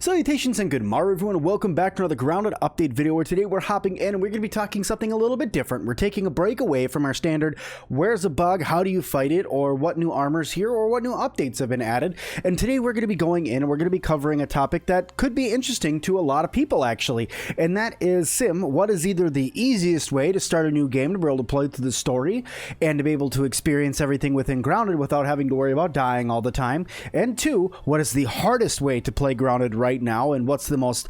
Salutations and good morrow everyone, and welcome back to another Grounded update video where today we're hopping in and we're going to be talking something a little bit different. We're taking a break away from our standard where's a bug, how do you fight it, or what new armor's here, or what new updates have been added. And today we're going to be going in and we're going to be covering a topic that could be interesting to a lot of people actually, and that is what is either the easiest way to start a new game to be able to play through the story and to be able to experience everything within Grounded without having to worry about dying all the time, and two, what is the hardest way to play Grounded right now, and what's the most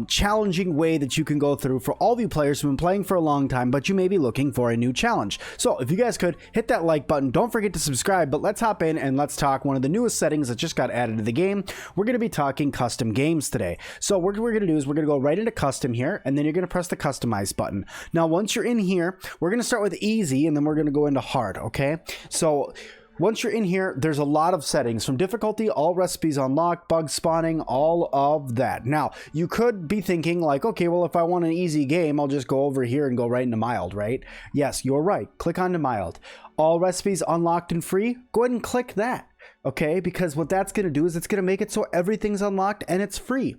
challenging way that you can go through for all of you players who've been playing for a long time but you may be looking for a new challenge. So if you guys could hit that like button, don't forget to subscribe, but let's hop in and let's talk one of the newest settings that just got added to the game. We're going to be talking custom games today. So what we're going to do is we're going to go right into custom here, and then you're going to press the customize button. Now once you're in here, we're going to start with easy and then we're going to go into hard. Okay, so once you're in here, there's a lot of settings from difficulty, all recipes unlocked, bug spawning, all of that. Now, you could be thinking like, okay, well, if I want an easy game, I'll just go over here and go right into mild, right? Yes, you're right. Click on to mild. All recipes unlocked and free. Go ahead and click that. Okay, because what that's going to do is it's going to make it so everything's unlocked and it's free.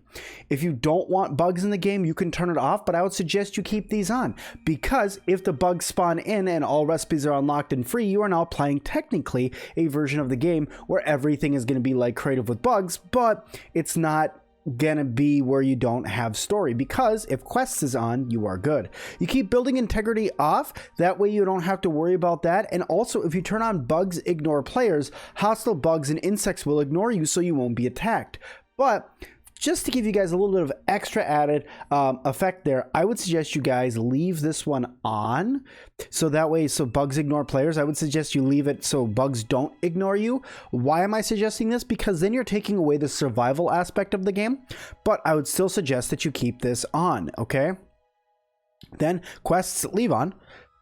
If you don't want bugs in the game, you can turn it off, but I would suggest you keep these on, because if the bugs spawn in and all recipes are unlocked and free, you are now playing technically a version of the game where everything is going to be like creative with bugs, but it's not gonna be where you don't have story, because if quests is on, you are good. You keep building integrity off, that way you don't have to worry about that. And also, if you turn on bugs ignore players, hostile bugs and insects will ignore you, so you won't be attacked. But just to give you guys a little bit of extra added effect there, I would suggest you guys leave this one on, so that way, so bugs ignore players, I would suggest you leave it so bugs don't ignore you. Why am I suggesting this? Because then you're taking away the survival aspect of the game, but I would still suggest that you keep this on, okay? Then quests, leave on.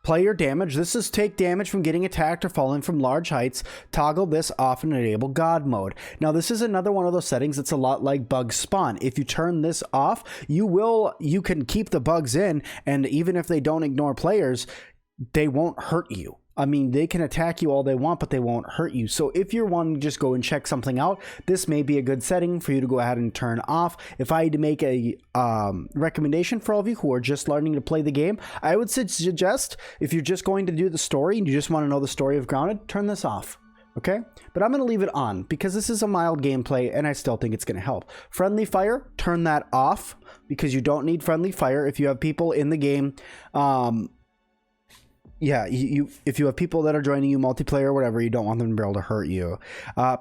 Player damage, this is take damage from getting attacked or falling from large heights. Toggle this off and enable God mode. Now this is another one of those settings that's a lot like bug spawn. If you turn this off, you can keep the bugs in, and even if they don't ignore players, they won't hurt you. I mean, they can attack you all they want, but they won't hurt you. So if you're wanting to just go and check something out, this may be a good setting for you to go ahead and turn off. If I had to make a recommendation for all of you who are just learning to play the game, I would suggest, if you're just going to do the story and you just want to know the story of Grounded, turn this off. Okay, but I'm going to leave it on because this is a mild gameplay and I still think it's going to help. Friendly fire, turn that off, because you don't need friendly fire if you have people in the game. Yeah, if you have people that are joining you multiplayer or whatever, you don't want them to be able to hurt you.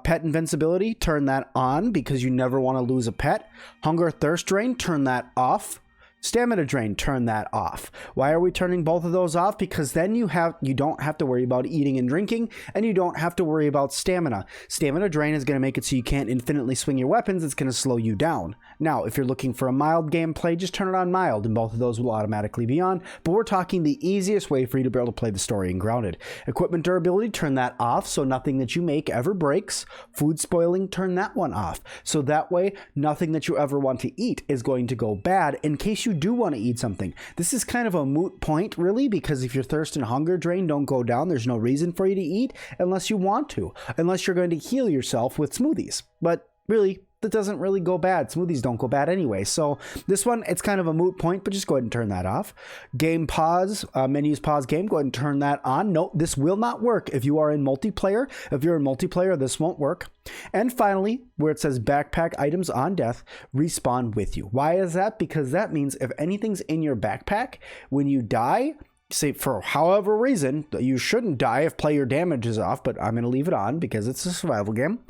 Pet invincibility, turn that on because you never want to lose a pet. Hunger thirst drain, turn that off. Stamina drain, turn that off. Why are we turning both of those off? Because then you don't have to worry about eating and drinking, and you don't have to worry about stamina. Stamina drain is going to make it so you can't infinitely swing your weapons. It's going to slow you down. Now, if you're looking for a mild gameplay, just turn it on mild, and both of those will automatically be on. But we're talking the easiest way for you to be able to play the story in Grounded. Equipment durability, turn that off, so nothing that you make ever breaks. Food spoiling, turn that one off, so that way nothing that you ever want to eat is going to go bad in case you do want to eat something. This is kind of a moot point really, because if your thirst and hunger drain don't go down, there's no reason for you to eat unless you want to, unless you're going to heal yourself with smoothies. But really, that doesn't really go bad. Smoothies don't go bad anyway. So this one, it's kind of a moot point, but just go ahead and turn that off. Game pause, menus pause game, go ahead and turn that on. No, this will not work if you are in multiplayer. If you're in multiplayer, this won't work. And finally, where it says backpack items on death, respawn with you. Why is that? Because that means if anything's in your backpack, when you die, say for however reason, you shouldn't die if player damage is off, but I'm going to leave it on because it's a survival game.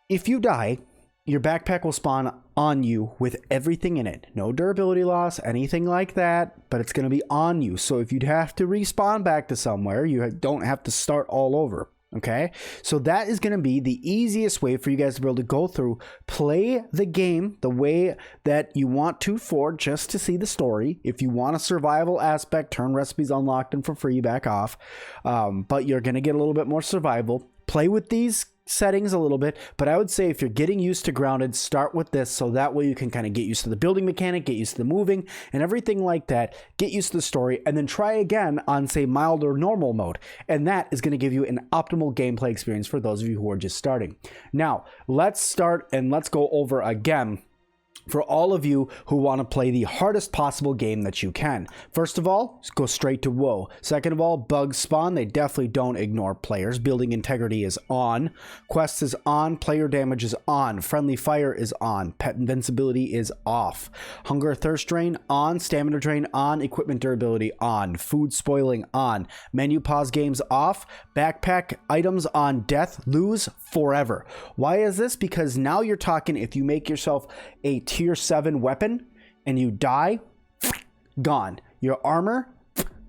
If you die, your backpack will spawn on you with everything in it. No durability loss, anything like that, but it's going to be on you. So if you'd have to respawn back to somewhere, you don't have to start all over. Okay, so that is going to be the easiest way for you guys to be able to go through, play the game the way that you want to for just to see the story. If you want a survival aspect, turn recipes unlocked and for free back off, but you're going to get a little bit more survival. Play with these settings a little bit, but I would say if you're getting used to Grounded, start with this, so that way you can kind of get used to the building mechanic, get used to the moving and everything like that, get used to the story, and then try again on, say, mild or normal mode, and that is going to give you an optimal gameplay experience for those of you who are just starting. Now let's start and let's go over again for all of you who want to play the hardest possible game that you can. First of all, go straight to WoW. Second of all, bugs spawn. They definitely don't ignore players. Building integrity is on. Quest is on. Player damage is on. Friendly fire is on. Pet invincibility is off. Hunger thirst drain on. Stamina drain on. Equipment durability on. Food spoiling on. Menu pause games off. Backpack items on death lose forever. Why is this? Because now you're talking, if you make yourself a tier 7 weapon and you die, gone. Your armor,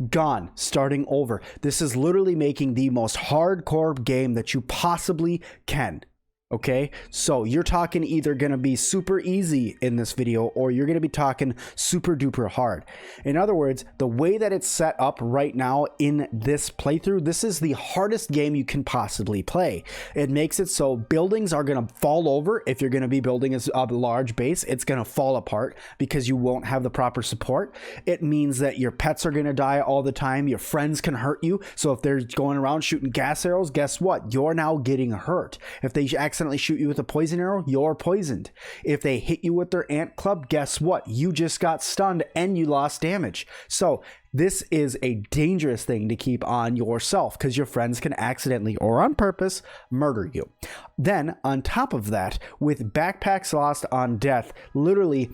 gone. Starting over. This is literally making the most hardcore game that you possibly can. Okay, so you're talking either going to be super easy in this video or you're going to be talking super duper hard. In other words, the way that it's set up right now in this playthrough, this is the hardest game you can possibly play. It makes it so buildings are going to fall over. If you're going to be building a large base, it's going to fall apart because you won't have the proper support. It means that your pets are going to die all the time. Your friends can hurt you. So if they're going around shooting gas arrows, guess what? You're now getting hurt. If they accidentally shoot you with a poison arrow, you're poisoned. If they hit you with their ant club, guess what? You just got stunned and you lost damage. So this is a dangerous thing to keep on yourself because your friends can accidentally or on purpose murder you. Then on top of that, with backpacks lost on death, literally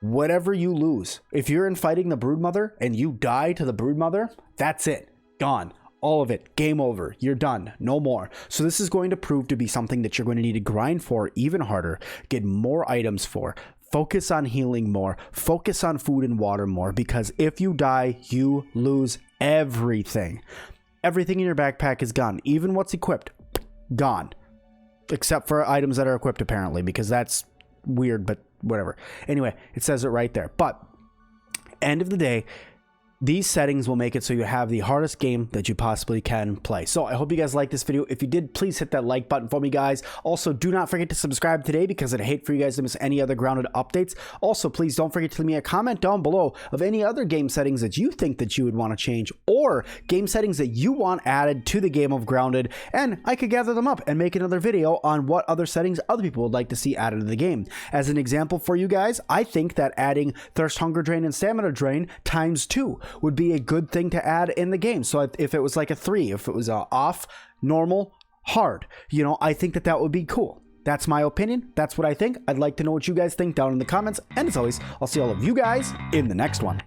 whatever you lose, if you're in fighting the Broodmother and you die to the Broodmother, that's it, gone. All of it, game over, you're done, no more. So this is going to prove to be something that you're going to need to grind for even harder, get more items for, focus on healing more, focus on food and water more, because if you die, you lose everything. Everything in your backpack is gone, even what's equipped, gone. Except for items that are equipped apparently, because that's weird, but whatever. Anyway, it says it right there. But end of the day, these settings will make it so you have the hardest game that you possibly can play. So I hope you guys liked this video. If you did, please hit that like button for me, guys. Also, do not forget to subscribe today because I'd hate for you guys to miss any other Grounded updates. Also, please don't forget to leave me a comment down below of any other game settings that you think that you would want to change or game settings that you want added to the game of Grounded, and I could gather them up and make another video on what other settings other people would like to see added to the game. As an example for you guys, I think that adding Thirst, Hunger Drain, and Stamina Drain ×2 would be a good thing to add in the game. So if it was like a 3, if it was a off, normal, hard, you know, I think that that would be cool. That's my opinion. That's what I think. I'd like to know what you guys think down in the comments. And as always, I'll see all of you guys in the next one.